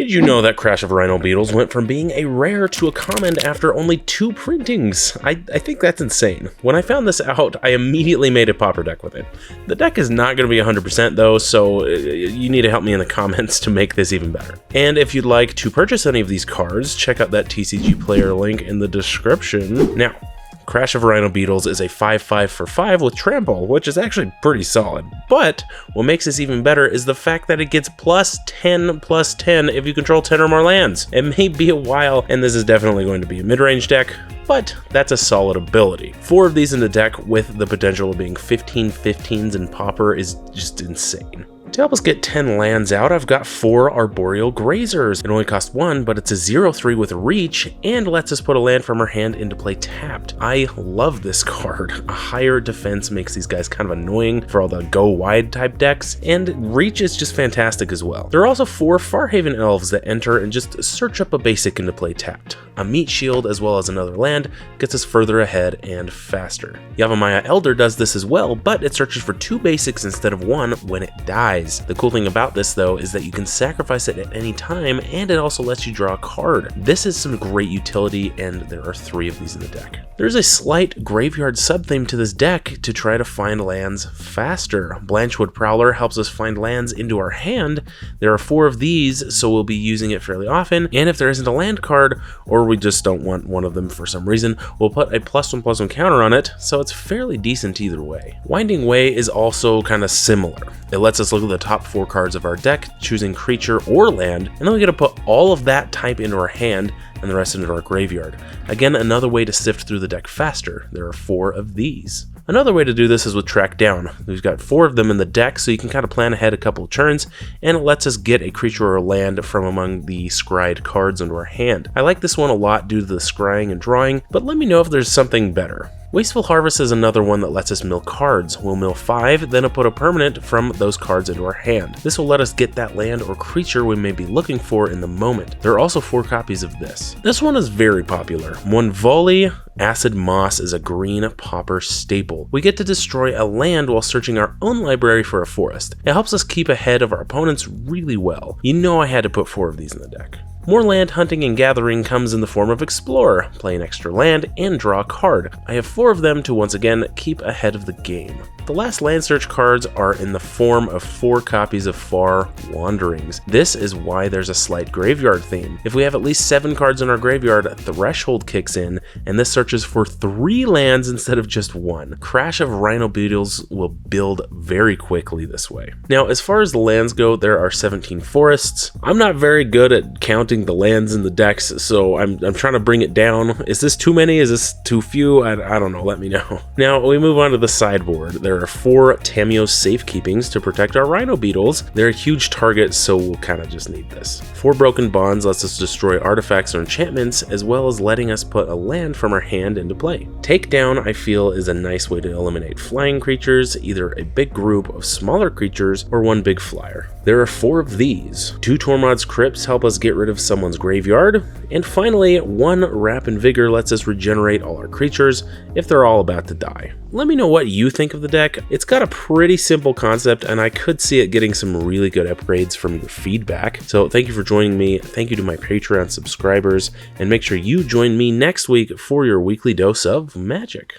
Did you know that Crash of Rhino Beetles went from being a rare to a common after only 2 printings? I think that's insane. When I found this out, I immediately made a Pauper deck with it. The deck is not going to be 100% though, so you need to help me in the comments to make this even better. And if you'd like to purchase any of these cards, check out that TCGplayer link in the description. Now, Crash of Rhino Beetles is a 5/5 for 5 with trample, which is actually pretty solid. But what makes this even better is the fact that it gets +10/+10 if you control 10 or more lands. It may be a while, and this is definitely going to be a mid-range deck, but that's a solid ability. 4 of these in the deck with the potential of being 15/15s in Pauper is just insane. To help us get 10 lands out, I've got 4 Arboreal Grazers. It only costs 1, but it's a 0/3 with reach and lets us put a land from our hand into play tapped. I love this card. A higher defense makes these guys kind of annoying for all the go wide type decks, and reach is just fantastic as well. There are also 4 Farhaven Elves that enter and just search up a basic into play tapped. A meat shield as well as another land gets us further ahead and faster. Yavimaya Elder does this as well, but it searches for 2 basics instead of 1 when it dies. The cool thing about this though is that you can sacrifice it at any time, and it also lets you draw a card. This is some great utility, and there are 3 of these in the deck. There's a slight graveyard sub-theme to this deck to try to find lands faster. Blanchwood Prowler helps us find lands into our hand. There are 4 of these, so we'll be using it fairly often, and if there isn't a land card, or we just don't want one of them for some reason, we'll put a +1/+1 counter on it, so it's fairly decent either way. Winding Way is also kind of similar. It lets us look at the top 4 cards of our deck, choosing creature or land, and then we get to put all of that type into our hand and the rest into our graveyard. Again, another way to sift through the deck faster. There are 4 of these. Another way to do this is with Track Down. We've got 4 of them in the deck, so you can kind of plan ahead a couple of turns, and it lets us get a creature or a land from among the scryed cards into our hand. I like this one a lot due to the scrying and drawing, but let me know if there's something better. Wasteful Harvest is another one that lets us mill cards. We'll mill 5, then put a permanent from those cards into our hand. This will let us get that land or creature we may be looking for in the moment. There are also 4 copies of this. This one is very popular. One Volley Acid Moss is a green Pauper staple. We get to destroy a land while searching our own library for a forest. It helps us keep ahead of our opponents really well. You know I had to put 4 of these in the deck. More land hunting and gathering comes in the form of Explore, play an extra land, and draw a card. I have 4 of them to once again keep ahead of the game. The last land search cards are in the form of 4 copies of Far Wanderings. This is why there's a slight graveyard theme. If we have at least 7 cards in our graveyard, Threshold kicks in, and this searches for 3 lands instead of just 1. Crash of Rhino Beetles will build very quickly this way. Now, as far as the lands go, there are 17 forests. I'm not very good at counting the lands in the decks, so I'm trying to bring it down. Is this too many? Is this too few? I don't know, let me know. Now we move on to the sideboard. There are 4 Tamiyo safekeepings to protect our Rhino Beetles. They're a huge target, so we'll kind of just need this. 4 Broken Bonds lets us destroy artifacts or enchantments, as well as letting us put a land from our hand into play. Takedown, I feel, is a nice way to eliminate flying creatures, either a big group of smaller creatures or 1 big flyer. There are 4 of these. 2 Tormod's Crypts help us get rid of someone's graveyard, and finally 1 Wrap and Vigor lets us regenerate all our creatures if they're all about to die. Let me know what you think of the deck. It's got a pretty simple concept, and I could see it getting some really good upgrades from your feedback. So thank you for joining me. Thank you to my Patreon subscribers, and make sure you join me next week for your weekly dose of magic.